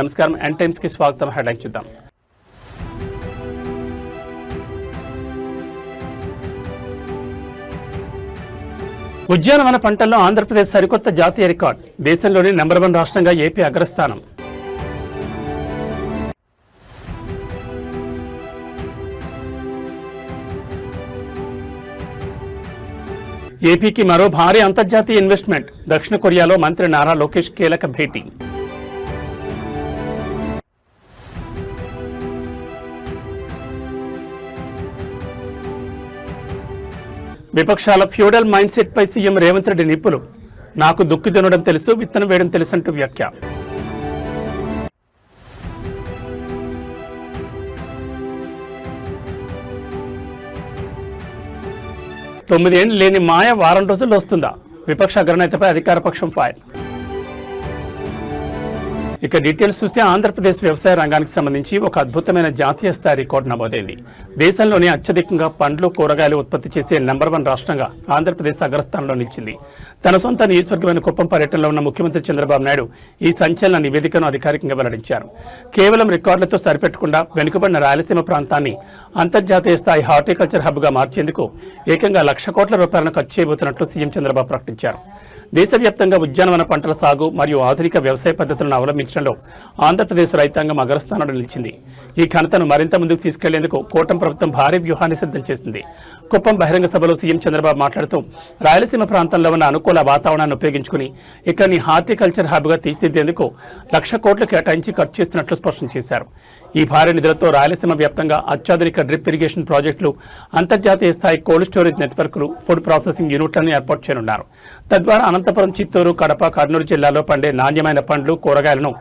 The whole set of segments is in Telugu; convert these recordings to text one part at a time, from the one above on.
నమస్కారం, ఎన్ టైమ్స్ కి స్వాగతం. హెడ్లైన్స్ చూద్దాం. ఉద్యానవన పంటల్లో ఆంధ్రప్రదేశ్ సరికొత్త జాతీయ రికార్డ్. దేశంలోని నెంబర్ 1 రాష్ట్రంగా ఏపీ అగ్రస్థానం. ఏపీకి మరో భారీ అంతర్జాతీయ ఇన్వెస్ట్మెంట్. దక్షిణ కొరియాలో మంత్రి నారా లోకేష్ కీలక భేటీ. విపక్షాల ఫ్యూడల్ మైండ్ సెట్ పై సీఎం రేవంత్ రెడ్డి నిప్పులు. నాకు దుక్కి దున్నడం తెలుసు, విత్తనం వేయడం తెలుసంటూ వ్యాఖ్య. తొమ్మిదేళ్లు లేని మాయ వారం రోజుల్లో వస్తుందా? విపక్ష అగ్రనేతపై అధికార పక్షం ఫైర్. ఇక డీటెయిల్స్ చూస్తే ఆంధ్రప్రదేశ్ వ్యవసాయ రంగానికి సంబంధించి ఒక అద్భుతమైన జాతీయ స్థాయి రికార్డు నమోదైంది. దేశంలోనే అత్యధికంగా పండ్లు కూరగాయలు ఉత్పత్తి చేసే నెంబర్ 1 రాష్ట్రంగా ఆంధ్రప్రదేశ్ అగ్రస్థానంలో నిలిచింది. తన సొంత నియోజకవర్గమైన కుప్పం పర్యటనలో ఉన్న ముఖ్యమంత్రి చంద్రబాబు నాయుడు ఈ సంచలన నివేదికను అధికారికంగా వెల్లడించారు. కేవలం రికార్డులతో సరిపెట్టకుండా వెనుకబడిన రాయలసీమ ప్రాంతాన్ని అంతర్జాతీయ స్థాయి హార్టికల్చర్ హబ్గా మార్చేందుకు ఏకంగా 1,00,000 కోట్ల రూపాయలను ఖర్చు చేయబోతున్నట్లు సీఎం చంద్రబాబు ప్రకటించారు. దేశవ్యాప్తంగా ఉద్యానవన పంటల సాగు మరియు ఆధునిక వ్యవసాయ పద్ధతులను అవలంబించడంలో ఆంధ్రప్రదేశ్ రైతాంగం అగ్రస్థానంలో నిలిచింది. ఈ ఘనతను మరింత ముందుకు తీసుకెళ్లేందుకు కూటమి ప్రభుత్వం భారీ వ్యూహాన్ని సిద్ధం చేసింది. కుప్పం బహిరంగ సభలో సీఎం చంద్రబాబు మాట్లాడుతూ రాయలసీమ ప్రాంతంలో ఉన్న అనుకూల వాతావరణాన్ని ఉపయోగించుకుని ఇక్కడిని హార్టికల్చర్ హబ్గా తీర్చిదిద్దేందుకు 1,00,000 కోట్లు కేటాయించి ఖర్చు చేస్తున్నట్లు స్పష్టం చేశారు. ఈ భారీ నిధులతో రాయలసీమ వ్యాప్తంగా అత్యాధునిక డ్రిప్ ఇరిగేషన్ ప్రాజెక్టులు, అంతర్జాతీయ స్థాయి కోల్డ్ స్టోరేజ్ నెట్వర్క్లు, ఫుడ్ ప్రాసెసింగ్ యూనిట్లను ఏర్పాటు చేయనున్నారు. తద్వారా అనంతపురం, చిత్తూరు, కడప, కర్నూలు జిల్లాలో పండే నాణ్యమైన పండ్లు, కూరగాయలను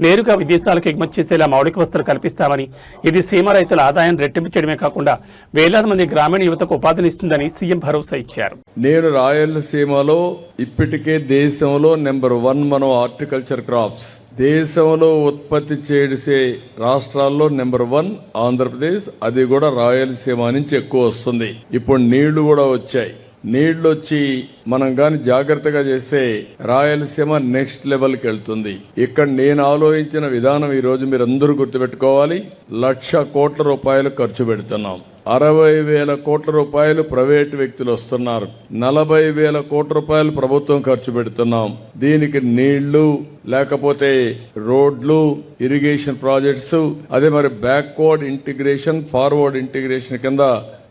నేరుగా విదేశాలకు ఎగుమతి చేసేలా మౌలిక వసతులు కల్పిస్తామని, ఇది సీమ రైతుల ఆదాయాన్ని రెట్టింపు చేయడమే కాకుండా వేలాది మంది గ్రామీణ యువతకు ఉపాధినిస్తుందని సీఎం భరోసా ఇచ్చారు. నేను రాయలసీమలో ఇప్పటికే దేశంలో నెంబర్ 1 మనం హార్టికల్చర్ క్రాప్స్ దేశంలో ఉత్పత్తి చేసే రాష్ట్రాల్లో నెంబర్ 1 ఆంధ్రప్రదేశ్. అది కూడా రాయలసీమ నుంచి ఎక్కువ వస్తుంది. ఇప్పుడు నీళ్లు కూడా వచ్చాయి. నీళ్లు వచ్చి మనం గాని జాగ్రత్తగా చేస్తే రాయలసీమ నెక్స్ట్ లెవెల్కి వెళ్తుంది. ఇక్కడ నేను ఆలోచించిన విధానం ఈ రోజు మీరు అందరూ గుర్తుపెట్టుకోవాలి. 1,00,000 కోట్ల రూపాయలు ఖర్చు పెడుతున్నాం. 60,000 కోట్ల రూపాయలు ప్రైవేటు వ్యక్తులు వస్తున్నారు. 40,000 కోట్ల రూపాయలు ప్రభుత్వం ఖర్చు పెడుతున్నాం. దీనికి నీళ్లు, లేకపోతే రోడ్లు, ఇరిగేషన్ ప్రాజెక్ట్స్, అదే మరి బ్యాక్వర్డ్ ఇంటిగ్రేషన్, ఫార్వర్డ్ ఇంటిగ్రేషన్ కింద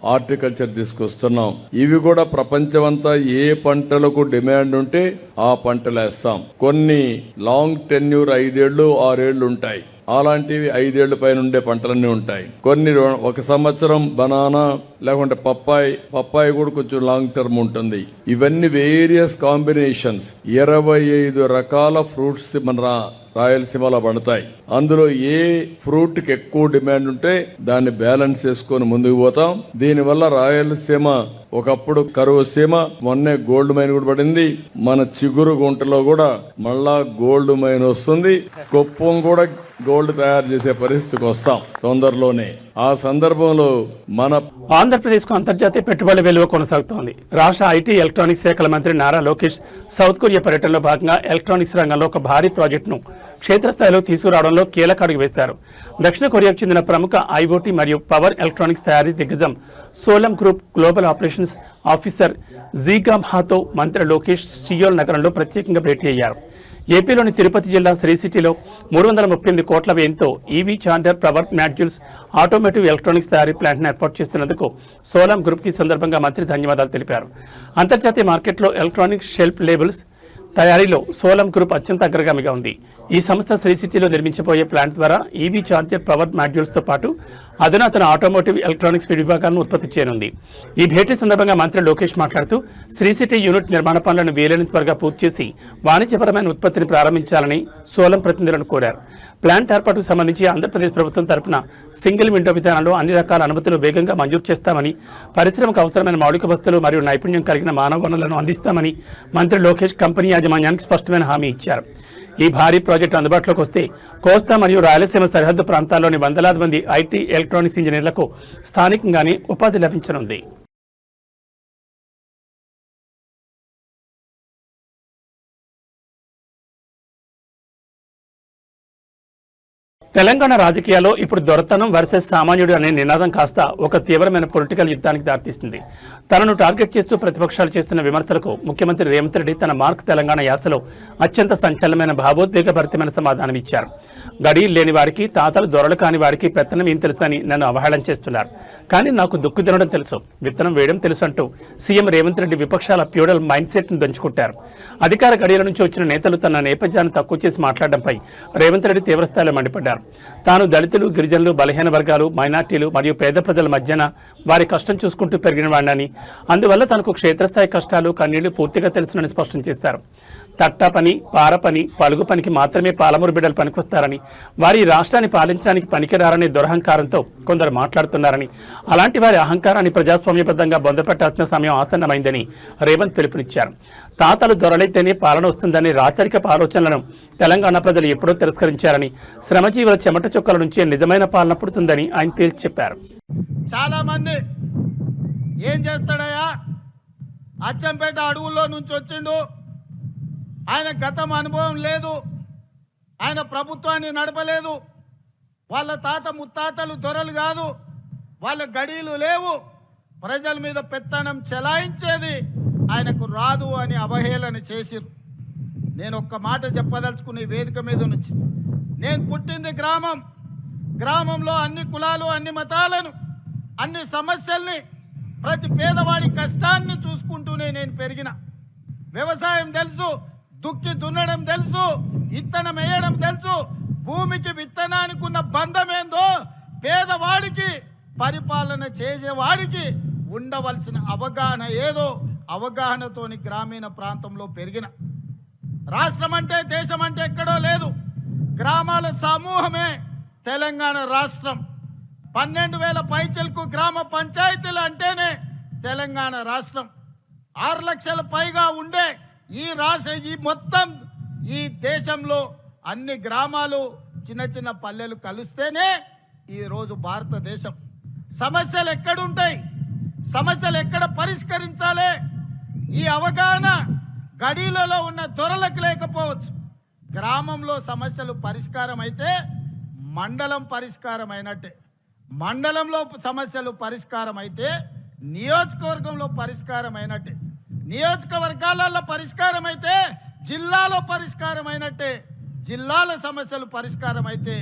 హార్టికల్చర్ తీసుకొస్తున్నాం. ఇవి కూడా ప్రపంచమంతా ఏ పంటలకు డిమాండ్ ఉంటే ఆ పంటలు వేస్తాం. కొన్ని లాంగ్ టెన్యూర్ 5 ఏళ్లు 6 ఏళ్లు ఉంటాయి. అలాంటివి 5 ఏళ్ల పైన ఉండే పంటలన్నీ ఉంటాయి. కొన్ని 1 సంవత్సరం బనానా, లేకుంటే పప్పాయి కూడా కొంచెం లాంగ్ టర్మ్ ఉంటుంది. ఇవన్నీ వేరియస్ కాంబినేషన్స్. 25 రకాల ఫ్రూట్స్ మన రాయలసీమలో పండుతాయి. అందులో ఏ ఫ్రూట్ కి ఎక్కువ డిమాండ్ ఉంటే దాన్ని బ్యాలెన్స్ చేసుకుని ముందుకు పోతాం. దీనివల్ల రాయలసీమ ఒకప్పుడు కరువు సీమ, మొన్నే గోల్డ్ మైన్ కూడా పడింది. మన చిగురు గుంటలో కూడా మళ్ళా గోల్డ్ మైన్ వస్తుంది. కుప్పం కూడా గోల్డ్ తయారు చేసే పరిస్థితికి వస్తాం తొందరలోనే. ఆ సందర్భంలో మన ఆంధ్రప్రదేశ్ కు అంతర్జాతీయ పెట్టుబడుల విలువ కొనసాగుతోంది. రాష్ట్ర ఐటీ, ఎలక్ట్రానిక్స్ శాఖల మంత్రి నారా లోకేష్ సౌత్ కొరియా పర్యటనలో భాగంగా ఎలక్ట్రానిక్స్ రంగంలో ఒక భారీ ప్రాజెక్టును క్షేత్రస్థాయిలో తీసుకురావడంలో కీలక అడుగు వేశారు. దక్షిణ కొరియాకు చెందిన ప్రముఖ ఐఓటీ మరియు పవర్ ఎలక్ట్రానిక్స్ తయారీ దిగ్గజం సోలం గ్రూప్ గ్లోబల్ ఆపరేషన్స్ ఆఫీసర్ జీగామ్హాతో మంత్రి లోకేష్ సియోల్ నగరంలో ప్రత్యేకంగా భేటీ అయ్యారు. ఏపీలోని తిరుపతి జిల్లా శ్రీ సిటీలో 338 కోట్ల వ్యయంతో EV charger, power modules, automotive electronics తయారీ ప్లాంట్ను ఏర్పాటు చేస్తున్నందుకు సోలం గ్రూప్కి సందర్భంగా మంత్రి ధన్యవాదాలు తెలిపారు. అంతర్జాతీయ మార్కెట్లో ఎలక్ట్రానిక్ షెల్ఫ్ లేబుల్స్ తయారీలో సోలం గ్రూప్ అత్యంత అగ్రగామిగా ఉంది. ఈ సంస్థ శ్రీ సిటీలో నిర్మించబోయే ప్లాంట్ ద్వారా ఈవీ చార్జర్, పవర్ మాడ్యూల్స్తో పాటు అధునాతన ఆటోమోటివ్ ఎలక్ట్రానిక్స్ విభాగాలను ఉత్పత్తి చేయనుంది. ఈ భేటీ సందర్భంగా మంత్రి లోకేష్ మాట్లాడుతూ శ్రీ సిటీ యూనిట్ నిర్మాణ పనులను వీలైనంత త్వరగా పూర్తి చేసి వాణిజ్యపరమైన ఉత్పత్తిని ప్రారంభించాలని సోలం ప్రతినిధులను కోరారు. ప్లాంట్ ఏర్పాటుకు సంబంధించి ఆంధ్రప్రదేశ్ ప్రభుత్వం తరపున సింగిల్ విండో విధానంలో అన్ని రకాల అనుమతులు వేగంగా మంజూరు చేస్తామని, పరిశ్రమకు అవసరమైన మౌలిక వసతులు మరియు నైపుణ్యం కలిగిన మానవ వనరులను అందిస్తామని మంత్రి లోకేష్ కంపెనీ యాజమాన్యానికి స్పష్టమైన హామీ ఇచ్చారు. ఈ భారీ ప్రాజెక్టు అందుబాటులోకి వస్తే కోస్తా మరియు రాయలసీమ సరిహద్దు ప్రాంతాల్లోని వందలాది మంది ఐటీ, ఎలక్ట్రానిక్స్ ఇంజనీర్లకు స్థానికంగానే ఉపాధి లభించనుంది. తెలంగాణ రాజకీయాల్లో ఇప్పుడు దొరతనం వర్సెస్ సామాన్యుడు అనే నినాదం కాస్త ఒక తీవ్రమైన పొలిటికల్ యుద్ధానికి దారితీస్తుంది. తనను టార్గెట్ చేస్తూ ప్రతిపక్షాలు చేస్తున్న విమర్శలకు ముఖ్యమంత్రి రేవంత్ రెడ్డి తన మార్క్ తెలంగాణ యాసలో అత్యంత సంచలనమైన భావోద్వేగభరితమైన సమాధానం ఇచ్చారు. గడియలు లేని వారికి, తాతలు దొరలు కాని వారికి పెత్తనం ఏం తెలుసని నన్ను అవహేళన చేస్తున్నారు. కానీ నాకు దుక్కు తినడం తెలుసు, విత్తనం వేయడం తెలుసు అంటూ సీఎం రేవంత్ రెడ్డి విపక్షాల ప్యూడల్ మైండ్ సెట్ను దంచుకుంటారు. అధికార గడియల నుంచి వచ్చిన నేతలు తన నేపథ్యాన్ని తక్కువ చేసి మాట్లాడడంపై రేవంత్ రెడ్డి తీవ్రస్థాయిలో మండిపడ్డారు. తాను దళితులు, గిరిజనులు, బలహీన వర్గాలు, మైనార్టీలు మరియు పేద ప్రజల మధ్యన వారి కష్టం చూసుకుంటూ పెరిగిన వాడిని, అందువల్ల తనకు క్షేత్రస్థాయి కష్టాలు, కన్నీళ్లు పూర్తిగా తెలుసునని స్పష్టం చేశారు. తట్ట పని, పార పని, పలుగు పనికి మాత్రమే పాలమూరు బిడ్డలు పనికొస్తారని, వారి రాష్ట్రాన్ని పాలించడానికి పనికిరారనే దురహంకారంతో కొందరు మాట్లాడుతున్నారని, అలాంటి వారి అహంకారాన్ని ప్రజాస్వామ్యబద్ధంగా బొందపెట్టాల్సిన సమయం ఆసన్నమైందని రేవంత్ పిలుపునిచ్చారు. తాతలు దొరలైతేనే పాలన వస్తుందనే రాచరికపు ఆలోచనలను తెలంగాణ ప్రజలు ఎప్పుడో తిరస్కరించారని, శ్రమజీవుల చెమట చుక్కల నుంచే నిజమైన పాలన పుడుతుందని ఆయన తేల్చి చెప్పారు. చాలా మంది ఏం చేస్తాడయ్యా, అచ్చంపేట అడవుల్లో నుంచి వచ్చిండు, ఆయన గతం అనుభవం లేదు, ఆయన ప్రభుత్వాన్ని నడపలేదు, వాళ్ళ తాత ముత్తాతలు దొరలు కాదు, వాళ్ళ గడీలు లేవు, ప్రజల మీద పెత్తనం చెలాయించేది ఆయనకు రాదు అని అవహేళన చేసిరు. నేను ఒక్క మాట చెప్పదలుచుకునే వేదిక మీద నుంచి, నేను పుట్టింది గ్రామంలో అన్ని కులాలు, అన్ని మతాలను, అన్ని సమస్యల్ని, ప్రతి పేదవాడి కష్టాన్ని చూసుకుంటూనే నేను పెరిగిన. వ్యవసాయం తెలుసు, దుక్కి దున్నడం తెలుసు, విత్తనం వేయడం తెలుసు, భూమికి విత్తనానికి ఉన్న బంధం ఏందో పేదవాడికి, పరిపాలన చేసేవాడికి ఉండవలసిన అవగాహన ఏదో అవగాహనతోని గ్రామీణ ప్రాంతంలో పెరిగిన. రాష్ట్రం అంటే, దేశం అంటే ఎక్కడో లేదు, గ్రామాల సమూహమే తెలంగాణ రాష్ట్రం. 12,000 పైచలకు గ్రామ పంచాయతీలు అంటేనే తెలంగాణ రాష్ట్రం. 6 లక్షల పైగా ఉండే ఈ మొత్తం ఈ దేశంలో అన్ని గ్రామాలు, చిన్న చిన్న పల్లెలు కలిస్తేనే ఈరోజు భారతదేశం. సమస్యలు ఎక్కడుంటాయి, సమస్యలు ఎక్కడ పరిష్కరించాలి, ఈ అవగాహన గడీలలో ఉన్న దొరలకు లేకపోవచ్చు. గ్రామంలో సమస్యలు పరిష్కారం అయితే మండలం పరిష్కారం అయినట్టే, మండలంలో సమస్యలు పరిష్కారం అయితే నియోజకవర్గంలో పరిష్కారం అయినట్టే, నియోజకవర్గాలలో పరిష్కారం అయితే జిల్లాలో పరిష్కారం అయినట్టే, జిల్లాల సమస్యలు పరిష్కారం అయితే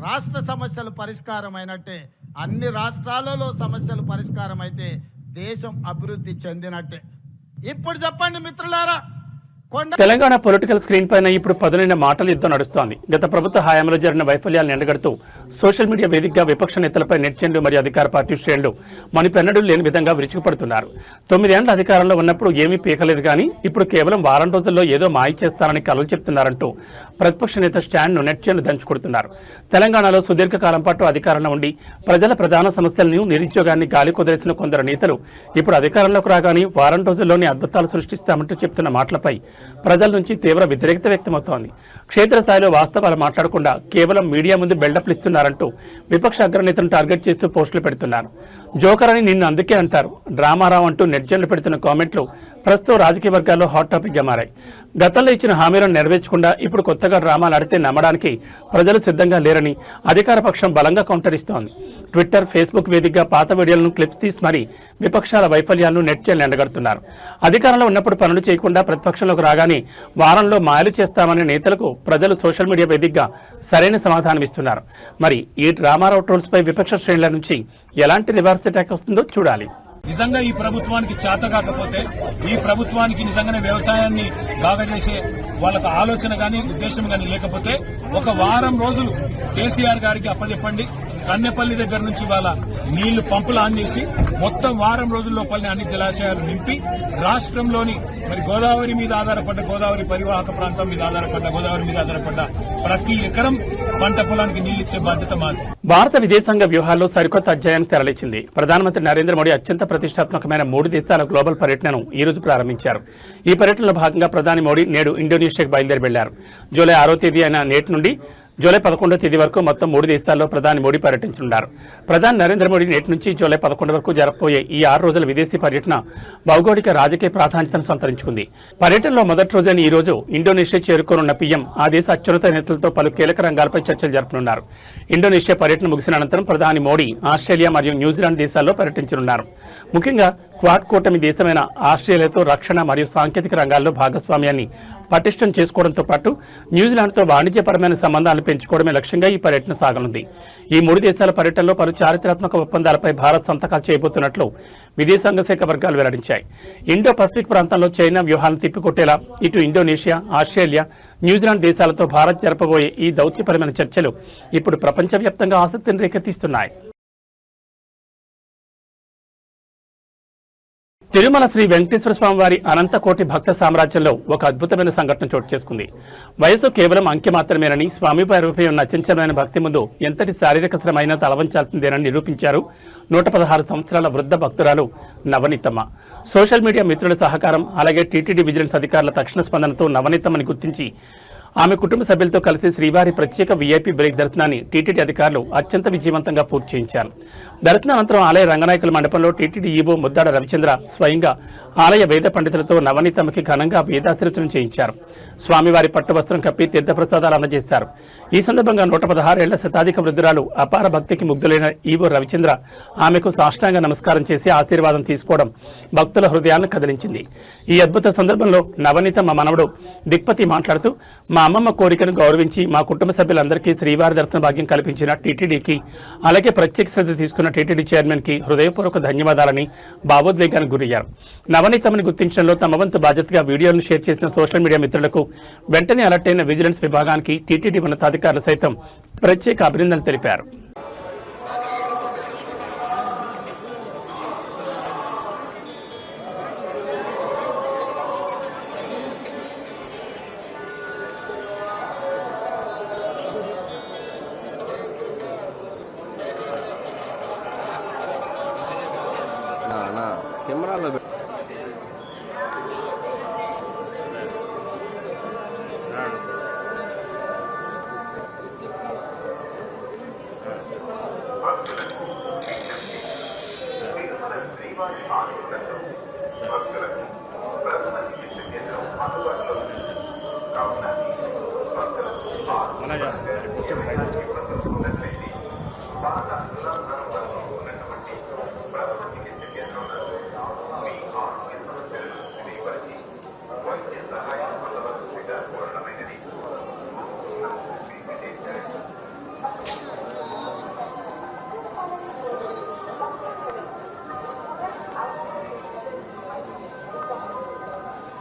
రాష్ట్ర సమస్యలు పరిష్కారం అయినట్టే, అన్ని రాష్ట్రాలలో సమస్యలు పరిష్కారం అయితే దేశం అభివృద్ధి చెందినట్టే. ఇప్పుడు చెప్పండి మిత్రులారా, తెలంగాణ పొలిటికల్ స్క్రీన్ పైన ఇప్పుడు పదునైన మాటల యుద్ధం నడుస్తోంది. గత ప్రభుత్వ హయాంలో జరిగిన వైఫల్యాలను ఎండగడుతూ సోషల్ మీడియా వేదికగా విపక్ష నేతలపై నెటిజన్లు మరియు అధికార పార్టీ శ్రేణులు మనిపెన్నడూ లేని విధంగా విరుచుకుపడుతున్నారు. 9 ఏళ్ల అధికారంలో ఉన్నప్పుడు ఏమీ పీకలేదు కానీ ఇప్పుడు కేవలం వారం రోజుల్లో ఏదో మాయ చేస్తారని కలలు చెప్తున్నారంటూ ప్రతిపక్ష నేత స్టాండ్ను నెటిజన్లు దంచుకొడుతున్నారు. తెలంగాణలో సుదీర్ఘకాలం పాటు అధికారంలో ఉండి ప్రజల ప్రధాన సమస్యలను, నిరుద్యోగాన్ని గాలి కుదిరేసిన కొందరు నేతలు ఇప్పుడు అధికారంలోకి రాగానే వారం రోజుల్లోనే అద్భుతాలు సృష్టిస్తామంటూ చెప్తున్న మాటలపై ప్రజల నుంచి తీవ్ర వ్యతిరేకత వ్యక్తమవుతోంది. క్షేత్రస్థాయిలో వాస్తవాలు మాట్లాడకుండా కేవలం మీడియా ముందు బిల్డప్లు ఇస్తున్నారంటూ విపక్ష అగ్రనేతను టార్గెట్ చేస్తూ పోస్టులు పెడుతున్నారు. జోకర్ అని నిన్ను అందుకే అంటారు, డ్రామారావు అంటూ నెటిజన్లు పెడుతున్న కామెంట్లు ప్రస్తుతం రాజకీయ వర్గాల్లో హాట్ టాపిక్గా మారాయి. గతంలో ఇచ్చిన హామీలను నెరవేర్చకుండా ఇప్పుడు కొత్తగా డ్రామాలు ఆడితే నమ్మడానికి ప్రజలు సిద్ధంగా లేరని అధికార పక్షం బలంగా కౌంటర్ ఇస్తోంది. ట్విట్టర్, ఫేస్బుక్ వేదికగా పాత వీడియోలను క్లిప్స్ తీసి మరీ విపక్షాల వైఫల్యాలను నెటిజన్లు ఎండగడుతున్నారు. అధికారంలో ఉన్నప్పుడు పనులు చేయకుండా ప్రతిపక్షంలోకి రాగానే వారంలో మాయలు చేస్తామనే నేతలకు ప్రజలు సోషల్ మీడియా వేదికగా సరైన సమాధానం ఇస్తున్నారు. మరి ఈ డ్రామారావు ట్రోల్స్పై విపక్ష శ్రేణుల నుంచి ఎలాంటి రివర్స్ అటాక్ వస్తుందో చూడాలి. నిజంగా ఈ ప్రభుత్వానికి చేత కాకపోతే, ఈ ప్రభుత్వానికి నిజంగానే వ్యవసాయాన్ని బాగజేసే వాళ్ళకు ఆలోచన గాని ఉద్దేశం గాని లేకపోతే ఒక వారం రోజులు కేసీఆర్ గారికి అప్పచెప్పండి. కన్నెపల్లి దగ్గర నుంచి వాళ్ళ నీళ్లు పంపులు ఆన్ చేసి మొత్తం వారం రోజుల లోపలనే అన్ని జలాశయాలు నింపి రాష్ట్రంలోని మరి గోదావరి మీద ఆధారపడ్డ, గోదావరి పరివాహక ప్రాంతం మీద ఆధారపడ్డ, గోదావరి మీద ఆధారపడ్డ ప్రతి ఎకరం పంట పొలానికి నీళ్లిచ్చే బాధ్యత మాది. భారత విదేశాంగ వ్యూహాల్లో సరికొత్త అధ్యాయానికి తెరలేచింది. ప్రధానమంత్రి నరేంద్ర మోడీ అత్యంత ప్రతిష్టాత్మకమైన 3 దేశాల గ్లోబల్ పర్యటనను ఈ రోజు ప్రారంభించారు. ఈ పర్యటనలో భాగంగా ప్రధాని మోడీ నేడు ఇండోనేషియాకు బయలుదేరి వెళ్లారు. జూలై 6వ తేదీ అయిన నేటి నుండి జూలై 11వ తేదీ వరకు మొత్తం 3 దేశాల్లో ప్రధాని మోడీ పర్యటించనున్నారు. ప్రధాని నరేంద్ర మోడీ నేటి నుంచి జూలై 11 వరకు జరగబోయే ఈ 6 రోజుల విదేశీ పర్యటన భౌగోళిక రాజకీయ ప్రాధాన్యతను సంతరించుకుంది. పర్యటనలో మొదటి రోజైన ఈ రోజు ఇండోనేషియా చేరుకోనున్న పీఎం ఆ దేశ అత్యున్నత నేతలతో పలు కీలక రంగాలపై చర్చలు జరపనున్నారు. ఇండోనేషియా పర్యటన ముగిసిన అనంతరం ప్రధాని మోడీ ఆస్ట్రేలియా మరియు న్యూజిలాండ్ దేశాల్లో పర్యటించనున్నారు. ముఖ్యంగా క్వాడ్ కూటమి దేశమైన ఆస్ట్రేలియాతో రక్షణ మరియు సాంకేతిక రంగాల్లో భాగస్వామ్యాన్ని పటిష్టం చేసుకోవడంతో పాటు న్యూజిలాండ్తో వాణిజ్యపరమైన సంబంధాలను పెంచుకోవడమే లక్ష్యంగా ఈ పర్యటన సాగనుంది. ఈ 3 దేశాల పర్యటనలో పలు చారిత్రాత్మక ఒప్పందాలపై భారత్ సంతకాలు చేయబోతున్నట్లు విదేశాంగ శాఖ వర్గాలు వెల్లడించాయి. ఇండో పసిఫిక్ ప్రాంతంలో చైనా వ్యూహాలను తిప్పికొట్టేలా ఇటు ఇండోనేషియా, ఆస్ట్రేలియా, న్యూజిలాండ్ దేశాలతో భారత్ జరపబోయే ఈ దౌత్యపరమైన చర్చలు ఇప్పుడు ప్రపంచవ్యాప్తంగా ఆసక్తిని రేకెత్తిస్తున్నాయి. తిరుమల శ్రీ వెంకటేశ్వర స్వామి వారి అనంతకోటి భక్త సామ్రాజ్యంలో ఒక అద్భుతమైన సంఘటన చోటు చేసుకుంది. వయసు కేవలం అంకె మాత్రమేనని, స్వామివారిపై ఉన్న అచంచలమైన భక్తి ముందు ఎంతటి శారీరక శ్రమైనా తలవంచాల్సిందేనని నిరూపించారు 116 సంవత్సరాల వృద్ధ భక్తురాలు నవనీతమ్మ. సోషల్ మీడియా మిత్రుల సహకారం, అలాగే టీటీడీ విజిలెన్స్ అధికారుల తక్షణ స్పందనతో నవనీతమ్మని గుర్తించి ఆమె కుటుంబ సభ్యులతో కలిసి శ్రీవారి ప్రత్యేక వీఐపీ బ్రేక్ దర్శనాన్ని టీటీడీ అధికారులు అత్యంత విజయవంతంగా పూర్తి చేయించారు. దర్శనానంతరం ఆలయ రంగనాయకుల మండపంలో టీటీడీ ఈవో ముద్దాడ రవిచంద్ర స్వయంగా ఆలయ వేద పండితులతో నవనీతమ్మకి ఘనంగా వేదాశీర్వచనం చేయించారు. స్వామివారి పట్టువస్త్రం కప్పి తీర్థప్రసాదాలు అందజేశారు. ఈ సందర్భంగా 116 ఏళ్ల శతాధిక వృద్ధురాలు అపార భక్తికి ముగ్ధులైన ఈవో రవిచంద్ర ఆమెకు సాష్టాంగ నమస్కారం చేసి ఆశీర్వాదం తీసుకోవడం భక్తుల హృదయాలను కదిలించింది. ఈ అద్భుత సందర్భంలో నవనీతమ్మ మనవడు దిక్పతి మాట్లాడుతూ, మా అమ్మమ్మ కోరికను గౌరవించి మా కుటుంబ సభ్యులందరికీ శ్రీవారి దర్శన భాగ్యం కల్పించిన టీటీడీకి, అలాగే ప్రత్యేక శ్రద్ధ తీసుకున్న టీటీడీ చైర్మన్ కి హృదయపూర్వక ధన్యవాదాలని భావోద్వేగానికి గురయ్యారు. నవనీతమ్మని గుర్తించడంలో తమ వంతు బాధ్యతగా వీడియోలను షేర్ చేసిన సోషల్ మీడియా మిత్రులకు వెంటనే అలర్ట్ అయిన విజిలెన్స్ విభాగానికి టీటీడీ ఉన్నతాధికారులు సైతం ప్రత్యేక అభినందనలు తెలిపారు. కెమెరాలో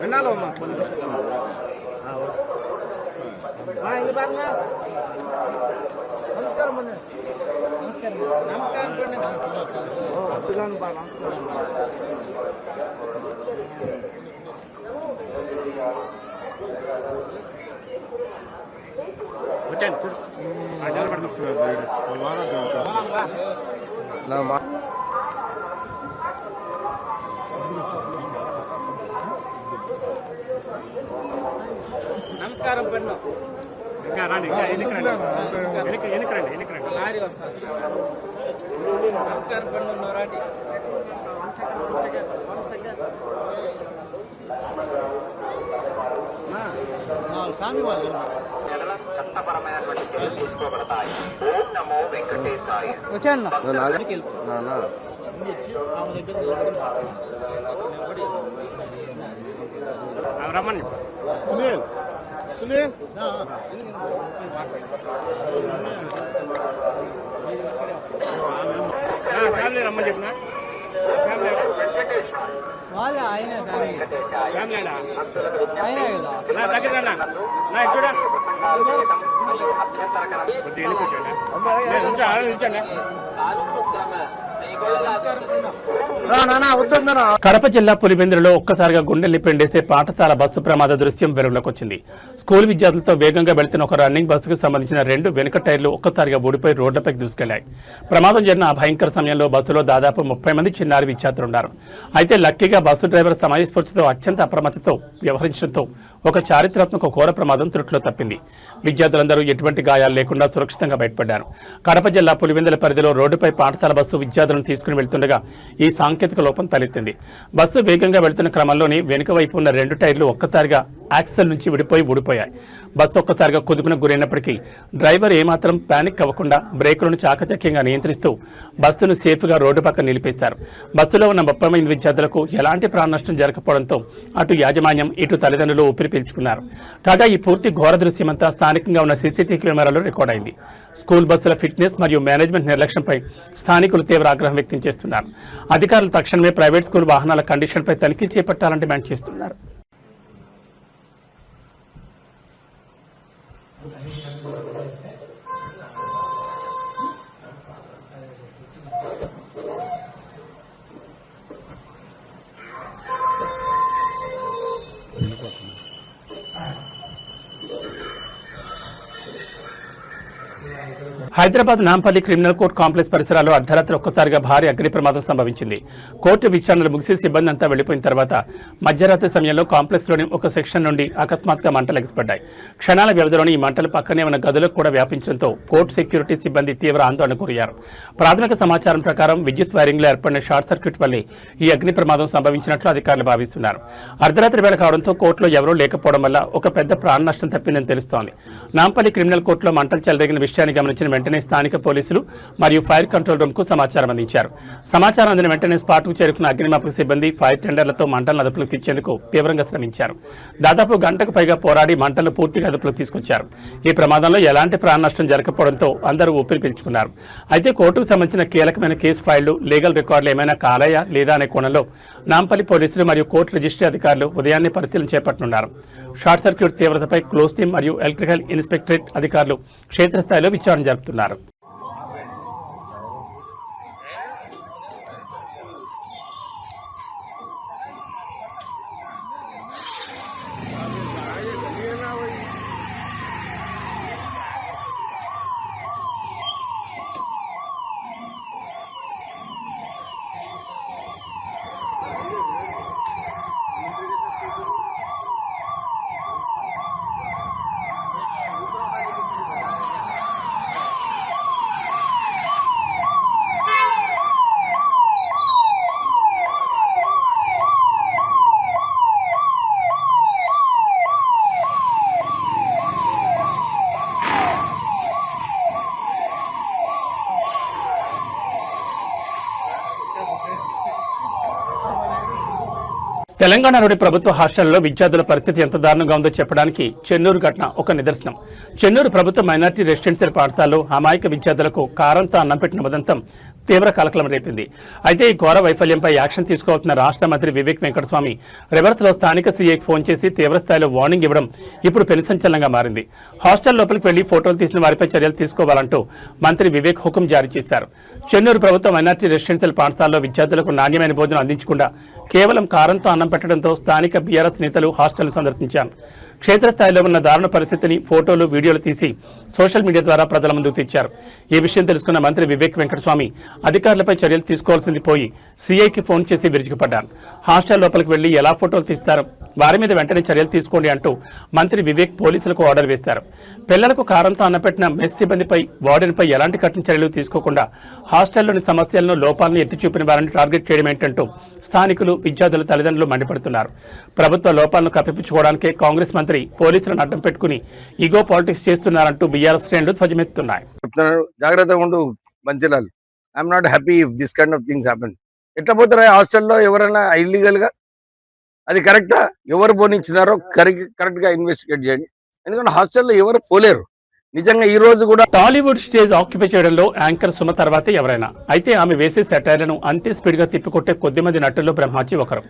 வெண்ணாலம்மா இங்க பாருங்க. நமஸ்காரம் பண்ணு. நமஸ்காரம் நமஸ்காரம் பண்ணு. அப்படிதான் பா. நமஸ்காரம். వచ్చేయండి కూర్చో. ఆచార పడుతున్నారు. నా నమస్కారం పెన్ను. ఇంకా రండి, ఇంకా ఎన్నికరండి, లారీ వస్తారు. నమస్కారం పెన్ను రాండి. చట్టపరమైనటువంటి చర్యలు తీసుకోబడతాయి. ఓం నమో వెంకటేశాయ. రమ్మని సునీల్ ఫ్యామిలీ రమ్మని చెప్పిన వాళ్ళ ఆయన కడప జిల్లా పులివెందులలో ఒక్కసారిగా గుండెల్ని పెండేసే పాఠశాల బస్సు ప్రమాద దృశ్యం వెలుగులోకి వచ్చింది. స్కూల్ విద్యార్థులతో వేగంగా వెళ్తున్న ఒక రన్నింగ్ బస్సుకు సంబంధించిన 2 వెనుక టైర్లు ఒక్కసారిగా ఊడిపోయి రోడ్లపైకి దూసుకెళ్లాయి. ప్రమాదం జరిగిన ఆ భయంకర సమయంలో బస్సులో దాదాపు 30 మంది చిన్నారి విద్యార్థులు ఉన్నారు. అయితే లక్కీగా బస్సు డ్రైవర్ సమయస్ఫూర్తితో అత్యంత అప్రమత్తతో వ్యవహరించడంతో ఒక చారిత్రాత్మక ఘోర ప్రమాదం త్రుట్లో తప్పింది. విద్యార్థులందరూ ఎటువంటి గాయాలు లేకుండా సురక్షితంగా బయటపడ్డారు. కడప జిల్లా పులివెందుల పరిధిలో రోడ్డుపై పాఠశాల బస్సు విద్యార్థులను తీసుకుని వెళ్తుండగా ఈ సాంకేతిక లోపం తలెత్తింది. బస్సు వేగంగా వెళ్తున్న క్రమంలోనే వెనుక వైపు ఉన్న 2 టైర్లు ఒక్కసారిగా యాక్సెల్ నుంచి ఊడిపోయాయి. బస్సు ఒక్కసారిగా కుదుపునకు గురైనప్పటికీ డ్రైవర్ ఏమాత్రం పానిక్ అవ్వకుండా బ్రేకులను చాకచక్యంగా నియంత్రిస్తూ బస్సును సేఫ్గా రోడ్డు పక్కన నిలిపేశారు. బస్సులో ఉన్న 30 మంది విద్యార్థులకు ఎలాంటి ప్రాణ నష్టం జరగకపోవడంతో అటు యాజమాన్యం ఇటు తల్లిదండ్రులు ఊపిరి పీల్చుకున్నారు. కాగా ఈ పూర్తి ఘోర దృశ్యమంతా స్థానికంగా ఉన్న సీసీటీవీ కెమెరాలో రికార్డ్ అయింది. స్కూల్ బస్సుల ఫిట్నెస్ మరియు మేనేజ్మెంట్ నిర్లక్ష్యంపై స్థానికులు తీవ్ర ఆగ్రహం వ్యక్తం చేస్తున్నారు. అధికారులు తక్షణమే ప్రైవేట్ స్కూల్ వాహనాల కండిషన్పై తనిఖీ చేపట్టాలని డిమాండ్ చేస్తున్నారు. Hyderabad Nampally criminal court complex పరిసరాల్లో అర్ధరాత్రి ఒక్కసారిగా భారీ అగ్ని ప్రమాదం సంభవించింది. కోర్టు విచారణలు ముగిసి సిబ్బంది అంతా వెళ్లిపోయిన తర్వాత మధ్యరాత్రి సమయంలో కాంప్లెక్స్లోని ఒక సెక్షన్ నుండి అకస్మాత్తుగా మంటలు ఎగిసిపడ్డాయి. క్షణాల వ్యవధిలోని ఈ మంటలు పక్కనే ఉన్న గదులకు కూడా వ్యాపించడంతో కోర్టు సెక్యూరిటీ సిబ్బంది తీవ్ర ఆందోళనకు గురయ్యారు. ప్రాథమిక సమాచారం ప్రకారం విద్యుత్ వైరింగ్లో ఏర్పడిన షార్ట్ సర్క్యూట్ వల్లే ఈ అగ్ని ప్రమాదం సంభవించినట్లు అధికారులు భావిస్తున్నారు. అర్ధరాత్రి వేళ కావడంతో కోర్టులో ఎవరూ లేకపోవడం వల్ల ఒక పెద్ద ప్రాణ నష్టం తప్పిందని తెలుస్తోంది. నాంపల్లి క్రిమినల్ కోర్టులో మంటలు చెలరేగిన విషయాన్ని గమనించిన వెంటనే స్థానిక పోలీసులు మరియు ఫైర్ కంట్రోల్ రూమ్ కు సమాచారం అందించారు. సమాచారం అందిన వెంటనే స్పాట్ కు చేరుకున్న అగ్నిమాపక సిబ్బంది ఫైర్ టెండర్లతో మంటలను అదుపులోకి తెచ్చేందుకు తీవ్రంగా శ్రమించారు. దాదాపు గంటకు పైగా పోరాడి మంటలను పూర్తిగా అదుపులోకి తీసుకొచ్చారు. ఈ ప్రమాదంలో ఎలాంటి ప్రాణ నష్టం జరగకపోవడంతో అందరూ ఊపిరి పీల్చుకున్నారు. అయితే కోర్టుకు సంబంధించిన కీలకమైన కేసు ఫైళ్లు, లీగల్ రికార్డులు ఏమైనా కాలాయా లేదా అనే కోణంలో నాంపల్లి పోలీసులు మరియు కోర్టు రిజిస్ట్రీ అధికారులు ఉదయాన్నే పరిశీలన చేపట్టనున్నారు. షార్ట్ సర్క్యూట్ తీవ్రతపై క్లోజ్ టీం మరియు ఎలక్ట్రికల్ ఇన్స్పెక్టరేట్ అధికారులు క్షేత్రస్థాయిలో విచారణ జరుపుతున్నారు. తెలంగాణలోని ప్రభుత్వ హాస్టళ్లలో విద్యార్థుల పరిస్థితి ఎంత దారుణంగా ఉందో చెప్పడానికి చెన్నూరు ఘటన ఒక నిదర్శనం. చెన్నూరు ప్రభుత్వ మైనార్టీ రెసిడెన్షియల్ పాఠశాలలో అమాయక విద్యార్థులకు కారంతో అన్నం పెట్టిన ఉదంతం తీవ్ర కలకలం రేపింది. అయితే ఈ ఘోర వైఫల్యంపై యాక్షన్ తీసుకోవాల్సిన రాష్ట్ర మంత్రి వివేక్ వెంకటస్వామి రివర్స్ లో స్థానిక సీఐకి ఫోన్ చేసి తీవ్రస్థాయిలో వార్నింగ్ ఇవ్వడం ఇప్పుడు పెను సంచలనంగా మారింది. హాస్టల్ లోపలికి వెళ్లి ఫోటోలు తీసిన వారిపై చర్యలు తీసుకోవాలంటూ మంత్రి వివేక్ హుకుం జారీ చేశారు. చెన్నూరు ప్రభుత్వ మైనార్టీ రెసిడెన్షియల్ పాఠశాలలో విద్యార్థులకు నాణ్యమైన భోజనం అందించకుండా కేవలం కారంతో అన్నం పెట్టడంతో స్థానిక బీఆర్ఎస్ నేతలు హాస్టల్ సందర్శించారు. క్షేత్రస్థాయిలో ఉన్న దారుణ పరిస్థితిని ఫోటోలు, వీడియోలు తీసి సోషల్ మీడియా ద్వారా ప్రజల ముందుకు తెచ్చారు. ఈ విషయం తెలుసుకున్న మంత్రి వివేక్ వెంకటస్వామి అధికారులపై చర్యలు తీసుకోవాల్సింది పోయి సీఐకి ఫోన్ చేసి విరుచుకుపడ్డారు. హాస్టల్ లోపలికి వెళ్లి ఎలా ఫోటోలు తీస్తారు, వారి మీద వెంటనే చర్యలు తీసుకోండి అంటూ మంత్రి వివేక్ పోలీసులకు ఆర్డర్ వేశారు. పిల్లలకు కారంతో అన్నపెట్టిన మెస్ సిబ్బందిపై, వార్డెన్పై ఎలాంటి కఠిన చర్యలు తీసుకోకుండా హాస్టల్లోని సమస్యలను, లోపాలను ఎత్తి చూపిన వారిని టార్గెట్ చేయడం ఏంటంటూ స్థానికులు, విద్యార్థుల తల్లిదండ్రులు మండిపడుతున్నారు. ప్రభుత్వ లోపాలను కప్పిపుచ్చుకోవడానికే కాంగ్రెస్ మంత్రి పోలీసులను అడ్డం పెట్టుకుని ఈగో పాలిటిక్స్ చేస్తున్నారంటూ బీఆర్ఎస్ శ్రేణులు ధ్వజమెత్తుతున్నాయి. జాగ్రత్తగా ఉండు Manchilal. I'm not happy if this kind of things happen. ఎట్లా పోతారా హాస్టల్లో ఎవరైనా ఇల్లీగల్ గా? అది కరెక్టా? ఎవరు పోనిచ్చినారో కరెక్ట్ గా ఇన్వెస్టిగేట్ చేయండి. ఎందుకంటే హాస్టల్లో ఎవరు పోలేరు. నిజంగా ఈ రోజు కూడా టాలీవుడ్ స్టేజ్ ఆక్యుపై చేయడంలో యాంకర్ సుమ తర్వాతే ఎవరైనా. అయితే ఆమె వేసే సెటైర్లను అంతే స్పీడ్ గా తిప్పికొట్టే కొద్దిమంది నటుల్లో బ్రహ్మాజీ ఒకరు.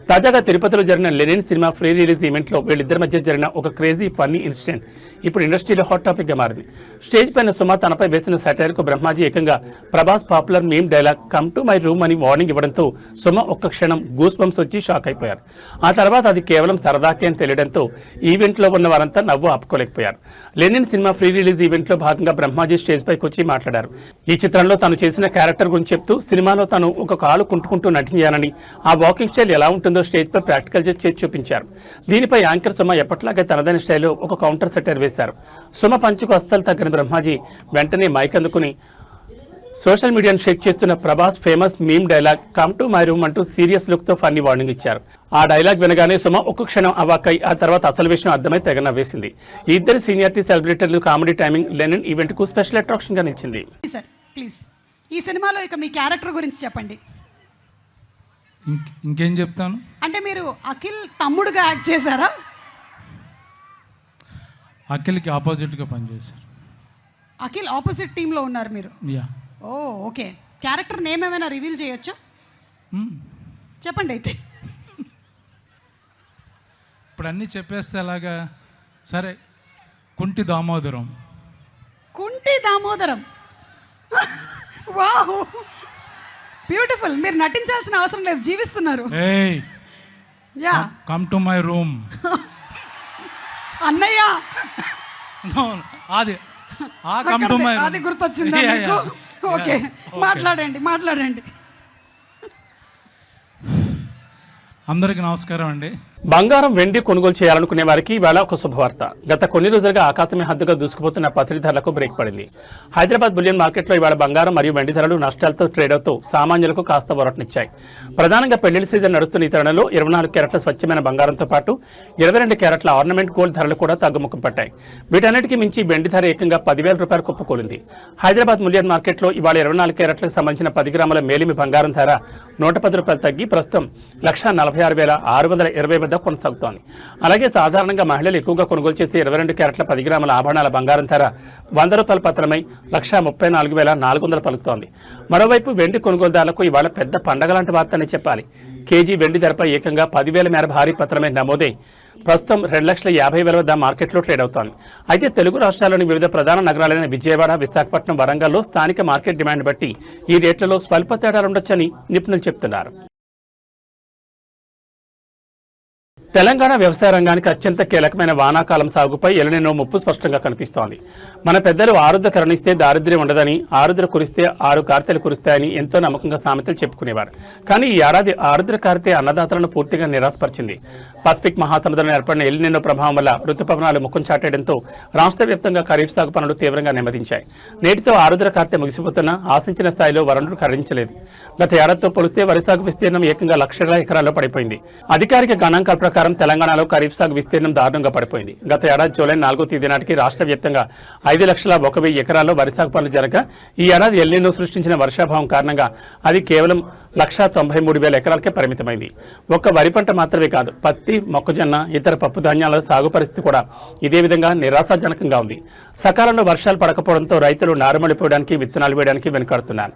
తాజాగా తిరుపతిలో జరిగిన Lenin cinema pre release event లో వీళ్ళిద్దరి మధ్య జరిగిన ఒక క్రేజీ ఫన్నీ ఇన్సిడెంట్ ఇప్పుడు ఇండస్ట్రీలో హాట్ టాపిక్ గా మారింది. స్టేజ్ పైన సుమ తనపై వేసిన సెటైర్కు బ్రహ్మాజీ ఏకంగా Prabhas popular meme dialogue come to my room అని వార్నింగ్ ఇవ్వడంతో సుమ ఒక్క క్షణం గూస్ బంప్స్ వచ్చి షాక్ అయిపోయారు. ఆ తర్వాత అది కేవలం సరదాకే అని తెలియడంతో ఈవెంట్లో ఉన్న వారంతా నవ్వు ఆపుకోలేకపోయారు. లెనిన్ సినిమా ప్రీ రిలీజ్ ఈవెంట్లో భాగంగా బ్రహ్మాజీ స్టేజ్ పైకి వచ్చి మాట్లాడారు. ఈ చిత్రంలో తాను చేసిన క్యారెక్టర్ గురించి చెప్తూ సినిమాలో తాను ఒక కాలు కుంటుకుంటూ నటించానని, ఆ వాకింగ్ స్టైల్ ఎలా ఉంటుందో స్టేజ్ పై ప్రాక్టికల్ చేసి చూపించారు. దీనిపై యాంకర్ సుమ ఎప్పట్లాగే తనదైన స్టైల్లో ఒక కౌంటర్ సెటర్ వేశారు. సుమ పంచుకు అస్సలు తగ్గని బ్రహ్మాజీ వెంటనే మైక్ అందుకుని సోషల్ మీడియాను షేక్ చేస్తున్న Prabhas famous meme dialogue come to my room అంటూ సీరియస్ లుక్ తో ఫన్నీ వార్నింగ్ ఇచ్చారు. ఆ డైలాగ్ వినగానే సుమ ఒక్క క్షణం అవాక్కై ఆ తర్వాత అసలు విషయం అర్థమై తెగ నవ్వేసింది. ఈ ఇద్దరు సీనియారిటీ సెలబ్రిటీలు కామెడీ టైమింగ్ లెనిన్ ఈవెంట్ కు స్పెషల్ అట్రాక్షన్ గా నిలిచింది. సార్ ప్లీజ్ ఈ సినిమాలో ఇక మీ క్యారెక్టర్ గురించి చెప్పండి. ఇంకేం చెప్తాను అంటే మీరు అఖిల్ తమ్ముడుగా యాక్ట్ చేశారా? అఖిల్కి ఆపోజిట్గా పనిచేశారు. అఖిల్ ఆపోజిట్ టీంలో ఉన్నారు మీరు. యా. ఓ ఓకే. క్యారెక్టర్ నేమ్ ఏమైనా రివీల్ చేయొచ్చా? చెప్పండి అయితే. ఇప్పుడు అన్నీ చెప్పేస్తే అలాగా. సరే, కుంటి దామోదరం. కుంటి దామోదరం. Wow, beautiful. మీరు నటించాల్సిన అవసరం లేదు, జీవిస్తున్నారు. ఏయ్, yeah, come to my room. అన్నయ్య అది కమ్ టు మై అది గుర్తొచ్చిందా మీకు? ఓకే, మాట్లాడండి. అందరికీ నమస్కారం అండి. బంగారం, వెండి కొనుగోలు చేయాలనుకునే వారికి ఇవాళ ఒక శుభవార్త. గత కొన్ని రోజులుగా ఆకాశమే హద్దుగా దూసుకుపోతున్న పసిడి ధరలకు బ్రేక్ పడింది. హైదరాబాద్ బులియన్ మార్కెట్లో ఇవాళ బంగారం మరియు వెండి ధరలు నష్టాలతో ట్రేడ్ అవుతూ సామాన్యులకు కాస్త ఊరటనిచ్చాయి. ప్రధానంగా పెళ్లిళ్ల సీజన్ నడుస్తున్న ఈ తరుణంలో 24 క్యారెట్ల స్వచ్ఛమైన బంగారంతో పాటు 22 క్యారెట్ల ఆర్నమెంట్ గోల్డ్ ధరలు కూడా తగ్గుముఖం పట్టాయి. వీటన్నిటికీ మించి వెండి ధర ఏకంగా 10,000 రూపాయలు కుప్పకూలింది. హైదరాబాద్ బులియన్ మార్కెట్లో ఇవాళ 24 క్యారెట్లకు సంబంధించిన 10 గ్రాముల మేలిమి బంగారం ధర 110 రూపాయలు తగ్గి ప్రస్తుతం 1,46,620 వద్ద కొనసాగుతోంది. అలాగే సాధారణంగా మహిళలు ఎక్కువగా కొనుగోలు చేసే 22 క్యారెట్ల 10 గ్రాముల ఆభరణాల బంగారం ధర 100 రూపాయల పత్రమై 1,34,400 పలుకుతోంది. మరోవైపు వెండి కొనుగోలుదారులకు ఇవాళ పెద్ద పండగ లాంటి వార్తనే చెప్పాలి. కేజీ వెండి ధరపై ఏకంగా 10,000 మేర భారీ పత్రమై నమోదై ప్రస్తుతం 2,50,000 వద్ద మార్కెట్లో ట్రేడ్ అవుతోంది. అయితే తెలుగు రాష్ట్రాల్లోని వివిధ ప్రధాన నగరాలైన విజయవాడ, విశాఖపట్నం, వరంగల్లో స్థానిక మార్కెట్ డిమాండ్ బట్టి ఈ రేట్లలో స్వల్ప తేడాలుండొచ్చని నిపుణులు చెబుతున్నారు. తెలంగాణ వ్యవసాయ రంగానికి అత్యంత కీలకమైన వానాకాలం సాగుపై ఎలనినో ముప్పు స్పష్టంగా కనిపిస్తోంది. మన పెద్దలు ఆరుద్ర కరుణిస్తే దారిద్ర్యం ఉండదని, ఆరుద్ర కురిస్తే 6 కార్తెలు కురుస్తాయని ఎంతో నమ్మకంగా సామెతలు చెప్పుకునేవారు. కానీ ఈ ఏడాది ఆరుద్ర కార్తె అన్నదాతలను పూర్తిగా నిరాశపరిచింది. పసిఫిక్ మహాసముద్రంలో ఏర్పడిన ఎల్నినో ప్రభావం వల్ల రుతుపవనాలు ముఖం చాటేయడంతో రాష్ట్ర వ్యాప్తంగా ఖరీఫ్ సాగు పనులు తీవ్రంగా నెమ్మదించాయి. నేటితో ఆరుద్ర కార్తె ముగిసిపోతున్నా ఆశించిన స్థాయిలో వరుణులు కరించలేదు. గత ఏడాదితో పోలిస్తే వరి సాగు విస్తీర్ణం ఏకంగా 1,00,000 ఎకరాల్లో పడిపోయింది. అధికారిక గణాంకాల ప్రకారం తెలంగాణలో ఖరీఫ్ సాగు విస్తీర్ణం దారుణంగా పడిపోయింది. గత ఏడాది జూలై 4వ తేదీ నాటికి రాష్ట్ర వ్యాప్తంగా 5,01,000 ఎకరాల్లో వరి సాగు పనులు జరగగా ఈ ఏడాది ఎల్నినో సృష్టించిన వర్షాభావం కారణంగా అది కేవలం 1,93,000 ఎకరాలకే పరిమితమైంది. ఒక్క వరి పంట మాత్రమే కాదు, పత్తి, మొక్కజొన్న, ఇతర పప్పు ధాన్యాల సాగు పరిస్థితి కూడా ఇదే విధంగా నిరాశాజనకంగా ఉంది. సకాలంలో వర్షాలు పడకపోవడంతో రైతులు నారుమడిపోవడానికి, విత్తనాలు వేయడానికి వెనుకాడుతున్నారు.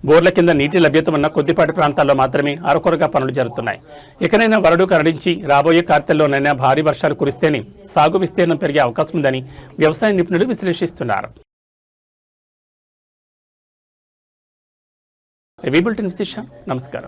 బోర్ల కింద నీటి లభ్యత ఉన్న కొద్దిపాటి ప్రాంతాల్లో మాత్రమే అరకొరగా పనులు జరుగుతున్నాయి. ఇకనైనా వరడు కరడించి రాబోయే కార్తెల్లోనైనా భారీ వర్షాలు కురిస్తేనే సాగు విస్తీర్ణం పెరిగే అవకాశం ఉందని వ్యవసాయ నిపుణులు విశ్లేషిస్తున్నారు. నమస్కారం.